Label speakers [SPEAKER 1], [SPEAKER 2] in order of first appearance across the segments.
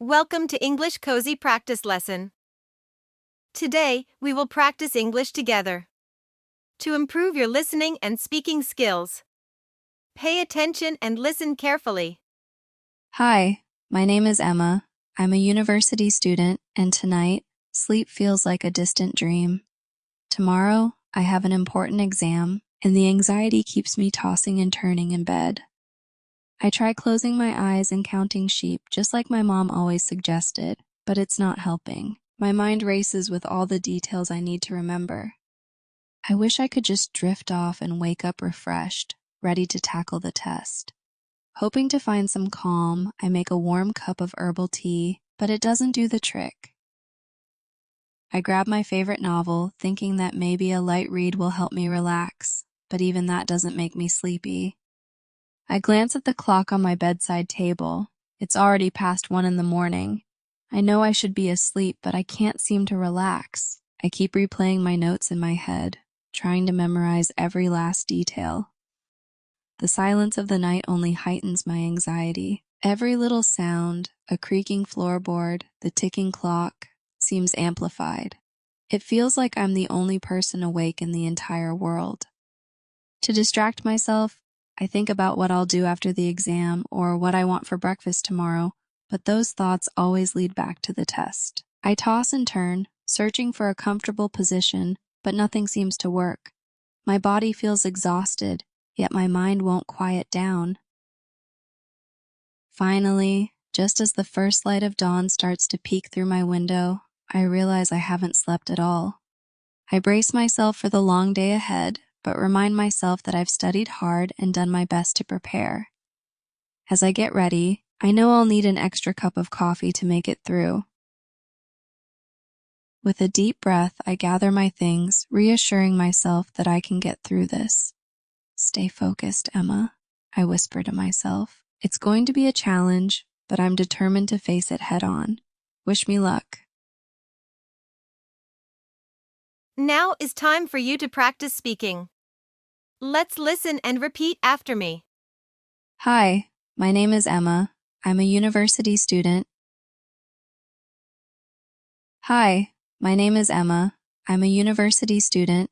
[SPEAKER 1] Welcome to English Cozy Practice Lesson. Today, we will practice English together. To improve your listening and speaking skills, pay attention and listen carefully.
[SPEAKER 2] Hi, my name is Emma. I'm a university student, and tonight, sleep feels like a distant dream. Tomorrow, I have an important exam, and the anxiety keeps me tossing and turning in bed. I try closing my eyes and counting sheep, just like my mom always suggested, but it's not helping. My mind races with all the details I need to remember. I wish I could just drift off and wake up refreshed, ready to tackle the test. Hoping to find some calm, I make a warm cup of herbal tea, but it doesn't do the trick. I grab my favorite novel, thinking that maybe a light read will help me relax, but even that doesn't make me sleepy. I glance at the clock on my bedside table. It's already past 1 in the morning. I know I should be asleep, but I can't seem to relax. I keep replaying my notes in my head, trying to memorize every last detail. The silence of the night only heightens my anxiety. Every little sound, a creaking floorboard, the ticking clock, seems amplified. It feels like I'm the only person awake in the entire world. To distract myself, I think about what I'll do after the exam or what I want for breakfast tomorrow, but those thoughts always lead back to the test. I toss and turn, searching for a comfortable position, but nothing seems to work. My body feels exhausted, yet my mind won't quiet down. Finally, just as the first light of dawn starts to peek through my window, I realize I haven't slept at all. I brace myself for the long day ahead, but remind myself that I've studied hard and done my best to prepare. As I get ready, I know I'll need an extra cup of coffee to make it through. With a deep breath, I gather my things, reassuring myself that I can get through this. Stay focused, Emma, I whisper to myself. It's going to be a challenge, but I'm determined to face it head on. Wish me luck.
[SPEAKER 1] Now is time for you to practice speaking. Let's listen and repeat after me.
[SPEAKER 2] Hi, my name is Emma. I'm a university student. Hi, my name is Emma. I'm a university student.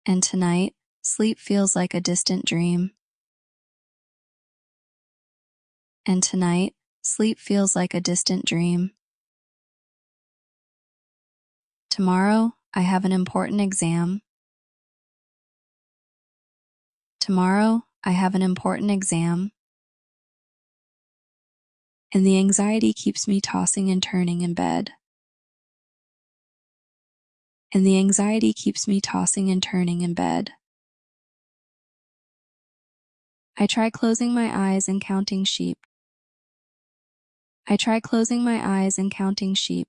[SPEAKER 2] And tonight, sleep feels like a distant dream. And tonight, sleep feels like a distant dream. Tomorrow, I have an important exam. Tomorrow, I have an important exam. And the anxiety keeps me tossing and turning in bed. And the anxiety keeps me tossing and turning in bed. I try closing my eyes and counting sheep. I try closing my eyes and counting sheep,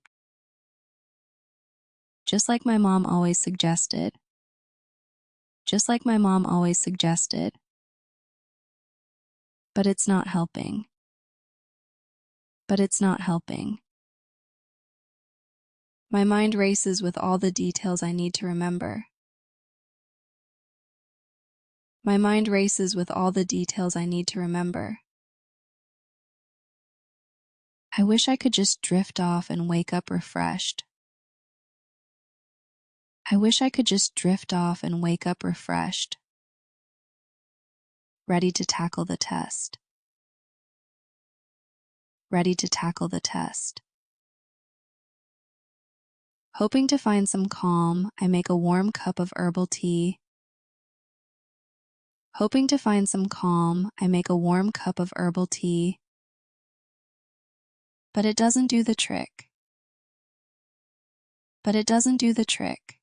[SPEAKER 2] just like my mom always suggested. Just like my mom always suggested. But it's not helping. But it's not helping. My mind races with all the details I need to remember. My mind races with all the details I need to remember. I wish I could just drift off and wake up refreshed. I wish I could just drift off and wake up refreshed, ready to tackle the test. Ready to tackle the test. Hoping to find some calm, I make a warm cup of herbal tea. Hoping to find some calm, I make a warm cup of herbal tea. But it doesn't do the trick. But it doesn't do the trick.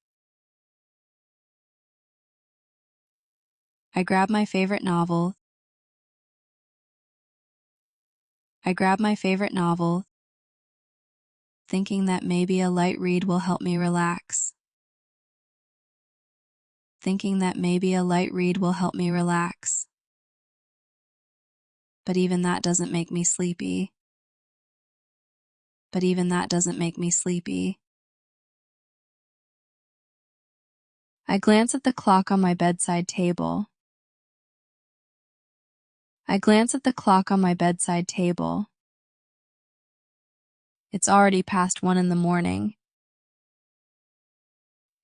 [SPEAKER 2] I grab my favorite novel. I grab my favorite novel, thinking that maybe a light read will help me relax. Thinking that maybe a light read will help me relax. But even that doesn't make me sleepy. But even that doesn't make me sleepy. I glance at the clock on my bedside table. I glance at the clock on my bedside table. It's already past 1 in the morning.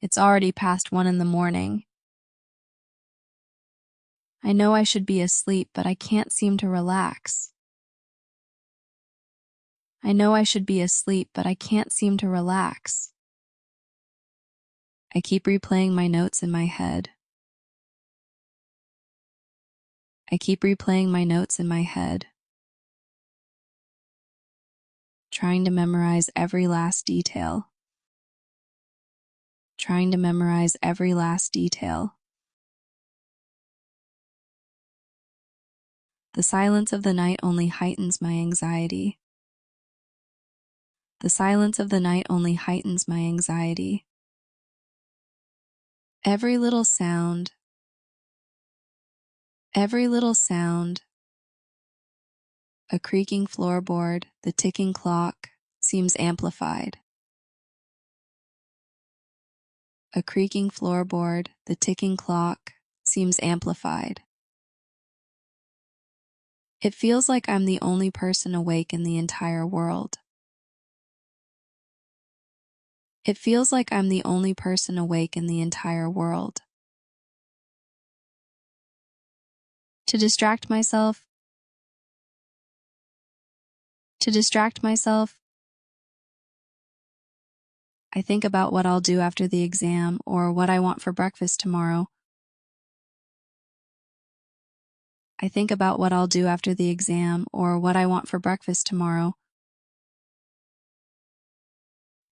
[SPEAKER 2] It's already past 1 in the morning. I know I should be asleep, but I can't seem to relax. I know I should be asleep, but I can't seem to relax. I keep replaying my notes in my head. I keep replaying my notes in my head, trying to memorize every last detail. Trying to memorize every last detail. The silence of the night only heightens my anxiety. The silence of the night only heightens my anxiety. Every little sound, a creaking floorboard, the ticking clock, seems amplified. A creaking floorboard, the ticking clock, seems amplified. It feels like I'm the only person awake in the entire world. It feels like I'm the only person awake in the entire world. To distract myself, I think about what I'll do after the exam or what I want for breakfast tomorrow. I think about what I'll do after the exam or what I want for breakfast tomorrow.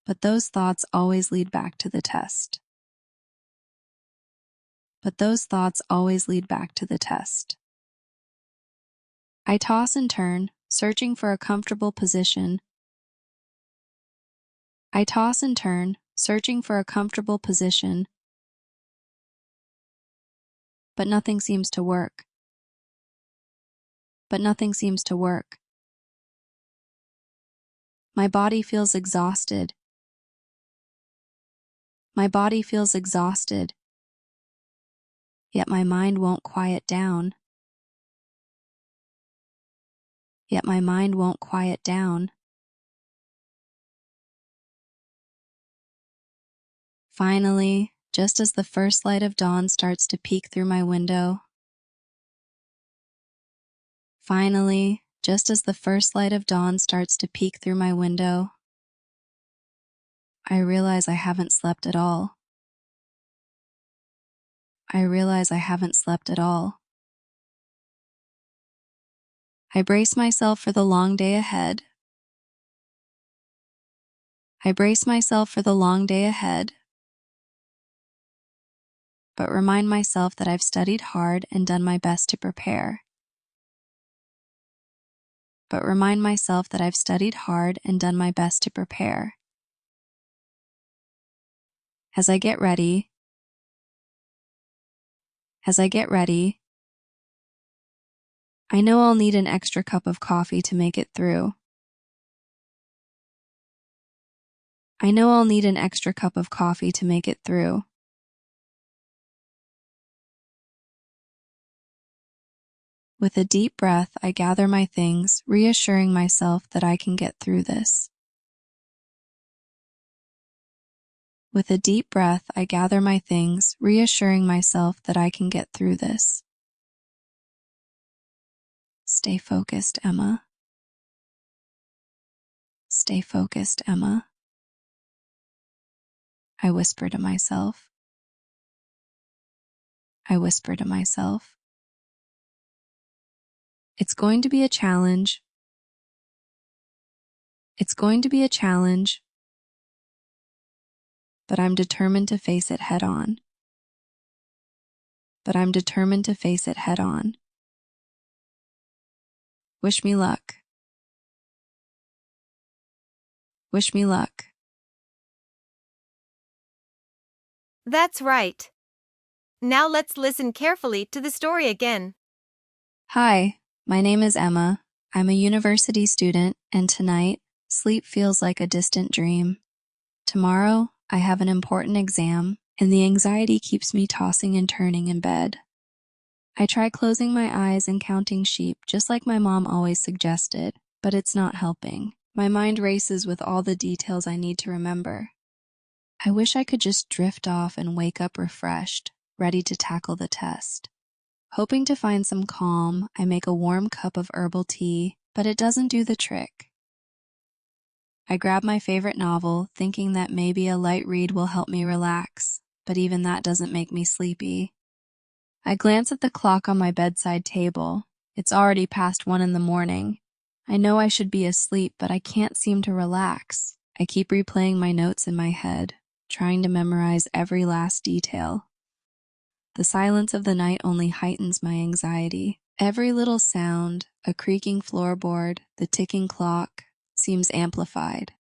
[SPEAKER 2] But those thoughts always lead back to the test. I toss and turn, searching for a comfortable position. But nothing seems to work. My body feels exhausted. Yet my mind won't quiet down. Finally, just as the first light of dawn starts to peek through my window, I realize I haven't slept at all. I brace myself for the long day ahead. But remind myself that I've studied hard and done my best to prepare. As I get ready, I know I'll need an extra cup of coffee to make it through. With a deep breath, I gather my things, reassuring myself that I can get through this. Stay focused, Emma. I whisper to myself. It's going to be a challenge. But I'm determined to face it head on. Wish me luck.
[SPEAKER 1] That's right. Now let's listen carefully to the story again.
[SPEAKER 2] Hi, my name is Emma. I'm a university student, and tonight, sleep feels like a distant dream. Tomorrow, I have an important exam, and the anxiety keeps me tossing and turning in bed. I try closing my eyes and counting sheep, just like my mom always suggested, but it's not helping. My mind races with all the details I need to remember. I wish I could just drift off and wake up refreshed, ready to tackle the test. Hoping to find some calm, I make a warm cup of herbal tea, but it doesn't do the trick. I grab my favorite novel, thinking that maybe a light read will help me relax, but even that doesn't make me sleepy. I glance at the clock on my bedside table. It's already past 1 in the morning. I know I should be asleep, but I can't seem to relax. I keep replaying my notes in my head, trying to memorize every last detail. The silence of the night only heightens my anxiety. Every little sound, a creaking floorboard, the ticking clock, seems amplified.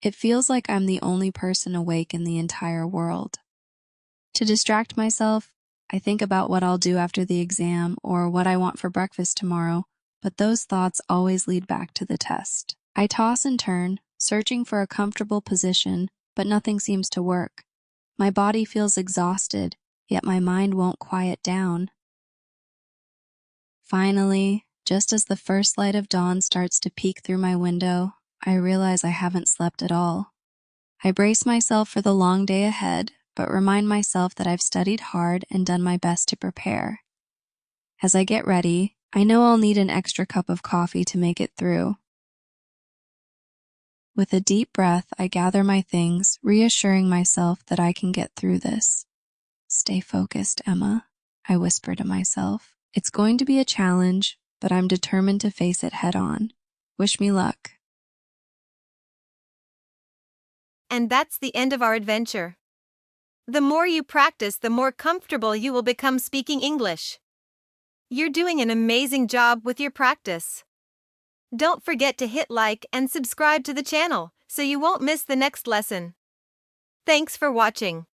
[SPEAKER 2] It feels like I'm the only person awake in the entire world. To distract myself, I think about what I'll do after the exam or what I want for breakfast tomorrow, but those thoughts always lead back to the test. I toss and turn, searching for a comfortable position, but nothing seems to work. My body feels exhausted, yet my mind won't quiet down. Finally, just as the first light of dawn starts to peek through my window, I realize I haven't slept at all. I brace myself for the long day ahead, but remind myself that I've studied hard and done my best to prepare. As I get ready, I know I'll need an extra cup of coffee to make it through. With a deep breath, I gather my things, reassuring myself that I can get through this. Stay focused, Emma, I whisper to myself. It's going to be a challenge, but I'm determined to face it head on. Wish me luck.
[SPEAKER 1] And that's the end of our adventure. The more you practice, the more comfortable you will become speaking English. You're doing an amazing job with your practice. Don't forget to hit like and subscribe to the channel so you won't miss the next lesson. Thanks for watching.